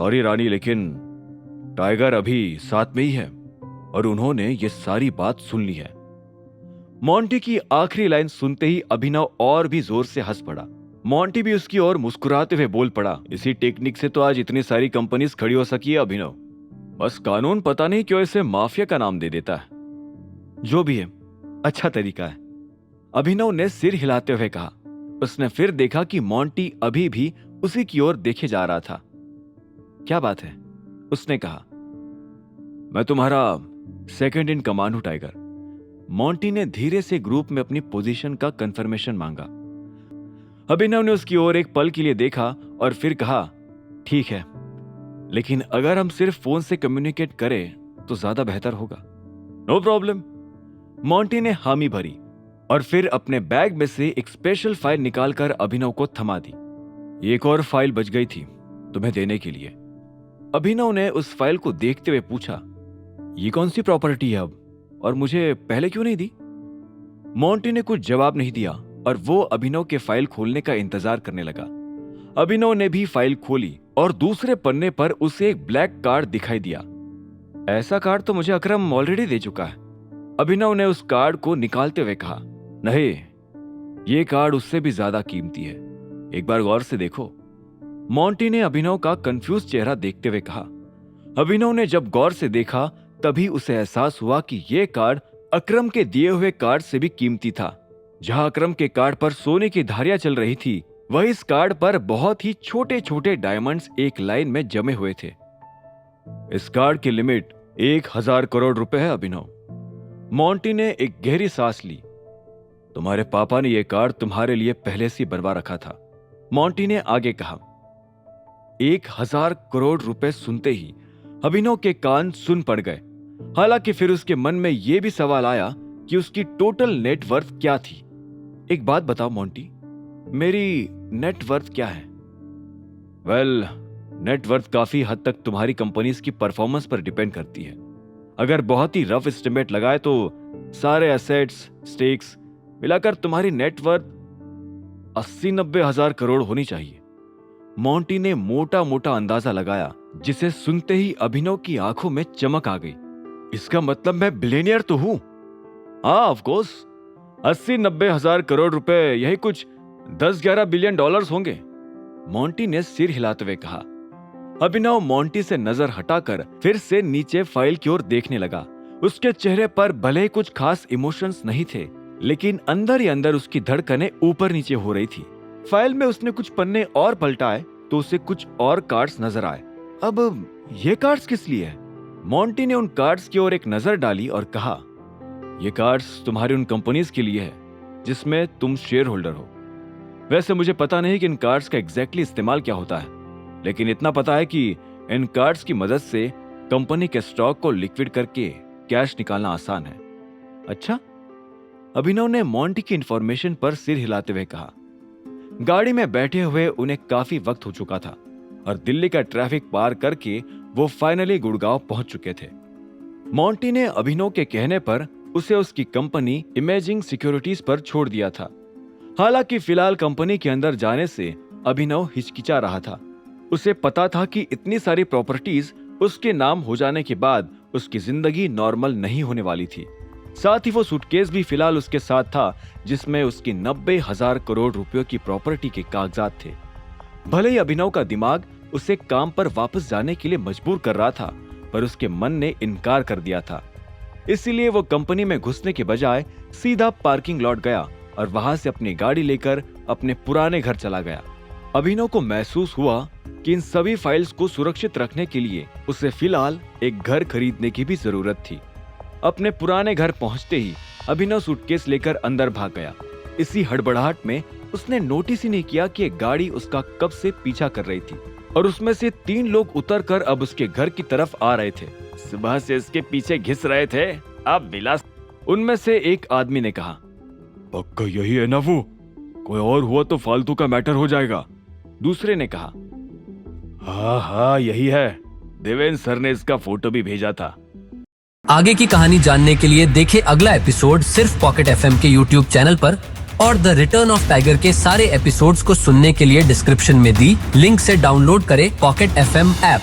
Sorry रानी, लेकिन tiger अभी साथ में ही है और उन्होंने ये सारी बात सुन ली है। मोंटी की आखिरी लाइन सुनते ही अभिनव और भी जोर से हंस पड़ा। मोंटी भी उसकी ओर मुस्कुराते हुए बोल पड़ा, इसी टेक्निक से तो आज इतनी सारी कंपनीज खड़ी हो सकी है अभिनव। बस कानून पता नहीं क्यों इसे माफिया का नाम दे देता है। जो भी है, अच्छा तरीका है, अभिनव ने सिर हिलाते हुए कहा। उसने फिर देखा कि मोंटी अभी भी उसी की ओर देखे जा रहा था। क्या बात है? उसने कहा। मैं तुम्हारा सेकंड इन कमांड हूं टाइगर। मोंटी ने धीरे से ग्रुप में अपनी पोजीशन का कंफर्मेशन मांगा। अभिनव ने उसकी ओर एक पल के लिए देखा और फिर कहा, ठीक है, लेकिन अगर हम सिर्फ फोन से कम्युनिकेट करें तो ज्यादा बेहतर होगा। No problem. मोंटी ने हामी भरी और फिर अपने बैग में से एक स्पेशल फाइल निकालकर अभिनव को थमा दी। एक और फाइल बच गई थी तुम्हें देने के लिए। अभिनव ने उस फाइल को देखते हुए पूछा, ये कौन सी प्रॉपर्टी है अब, और मुझे पहले क्यों नहीं दी? मोंटी ने कुछ जवाब नहीं दिया और वो अभिनव के फाइल खोलने का इंतजार करने लगा। अभिनव ने भी फाइल खोली और दूसरे पन्ने पर उसे एक ब्लैक कार्ड दिखाई दिया। ऐसा कार्ड तो मुझे अकरम ऑलरेडी दे चुका है। अभिनव ने उस कार्ड को निकालते हुए कहा, नहीं, ये कार्ड उससे भी ज्यादा कीमती है, एक बार गौर से देखो। मोंटी ने अभिनव का कंफ्यूज चेहरा देखते हुए कहा। अभिनव ने जब गौर से देखा तभी उसे एहसास हुआ कि यह कार्ड अकरम के दिए हुए कार्ड से भी कीमती था। जहां अकरम के कार्ड पर सोने की धारियां चल रही थी, वहीं इस कार्ड पर बहुत ही छोटे छोटे डायमंड्स एक लाइन में जमे हुए थे। इस कार्ड की लिमिट 1000 करोड़ रुपए है अभिनव। मोंटी ने एक गहरी सांस ली। तुम्हारे पापा ने यह कार्ड तुम्हारे लिए पहले से बनवा रखा था, मोंटी ने आगे कहा। 1000 करोड़ रुपए सुनते ही अभिनव के कान सुन पड़ गए। हालांकि फिर उसके मन में यह भी सवाल आया कि उसकी टोटल नेटवर्थ क्या थी। एक बात बताओ मोंटी, मेरी नेटवर्थ क्या है? वेल, नेटवर्थ काफी हद तक तुम्हारी कंपनीज की परफॉर्मेंस पर डिपेंड करती है। अगर बहुत ही रफ एस्टिमेट लगाए तो सारे एसेट्स, स्टेक्स मिलाकर तुम्हारी नेटवर्थ 80-90 हजार करोड़ होनी चाहिए। मोंटी ने मोटा मोटा अंदाजा लगाया, जिसे सुनते ही अभिनव की आंखों में चमक आ गई। इसका मतलब मैं बिलियनियर तो हूं? हाँ, ऑफ कोर्स। 80-90 हजार करोड़ रुपए, यही कुछ 10-11 बिलियन डॉलर्स होंगे, मोंटी ने सिर हिलाते हुए कहा। अभिनव मोंटी से नजर हटाकर फिर से नीचे फाइल की ओर देखने लगा। उसके चेहरे पर भले ही कुछ खास इमोशंस नहीं थे, लेकिन अंदर ही अंदर उसकी धड़कनें ऊपर नीचे हो रही थी। फाइल में उसने कुछ पन्ने और पलटाए तो उसे कुछ और कार्ड्स नजर आए। अब ये कार्ड्स किस लिए है? मोंटी ने उन कार्ड्स की ओर एक नजर डाली और कहा, ये कार्ड्स तुम्हारी उन कंपनीज के लिए है जिसमें तुम शेयर होल्डर हो। वैसे मुझे पता नहीं कि इन कार्ड्स का एग्जैक्टली इस्तेमाल क्या होता है, लेकिन इतना पता है कि इन कार्ड्स की मदद से कंपनी के स्टॉक को लिक्विड करके कैश निकालना आसान है। अच्छा? अभिनव ने मोंटी की इंफॉर्मेशन पर सिर हिलाते हुए कहा। गाड़ी में बैठे हुए उन्हें काफी वक्त हो चुका था और दिल्ली का ट्रैफिक पार करके वो फाइनली गुड़गांव पहुंच चुके थे। मोंटी ने अभिनव के कहने पर उसे उसकी कंपनी इमेजिंग सिक्योरिटीज पर छोड़ दिया था। हालांकि फिलहाल कंपनी के अंदर जाने से अभिनव हिचकिचा रहा था। उसे पता था कि इतनी सारी प्रॉपर्टीज उसके नाम हो जाने के बाद उसकी जिंदगी नॉर्मल नहीं होने वाली थी। साथ ही वो सूटकेस भी फिलहाल उसके साथ था, जिसमें उसकी 90,000 करोड़ रुपयों की प्रॉपर्टी के कागजात थे। भले ही अभिनव का दिमाग उसे काम पर वापस जाने के लिए मजबूर कर रहा था, पर उसके मन ने इनकार कर दिया था। इसीलिए वो कंपनी में घुसने के बजाय सीधा पार्किंग लॉट गया और वहां से अपनी गाड़ी लेकर अपने पुराने घर चला गया। अभिनव को महसूस हुआ कि इन सभी फाइल्स को सुरक्षित रखने के लिए उसे फिलहाल एक घर खरीदने की भी जरूरत थी। अपने पुराने घर पहुंचते ही अभिनव सूटकेस लेकर अंदर भाग गया। इसी हड़बड़ाहट में उसने नोटिस ही नहीं किया कि एक गाड़ी उसका कब से पीछा कर रही थी और उसमें से 3 लोग उतरकर अब उसके घर की तरफ आ रहे थे। सुबह से इसके पीछे घिस रहे थे, अब विलास। उनमें से एक आदमी ने कहा, पक्का यही है ना वो? कोई और हुआ तो फालतू का मैटर हो जाएगा। दूसरे ने कहा, हाँ यही है, देवेंद्र सर ने इसका फोटो भी भेजा था। आगे की कहानी जानने के लिए देखें अगला एपिसोड सिर्फ पॉकेट एफएम के यूट्यूब चैनल पर और द रिटर्न ऑफ टाइगर के सारे एपिसोड्स को सुनने के लिए डिस्क्रिप्शन में दी लिंक से डाउनलोड करें पॉकेट FM ऐप।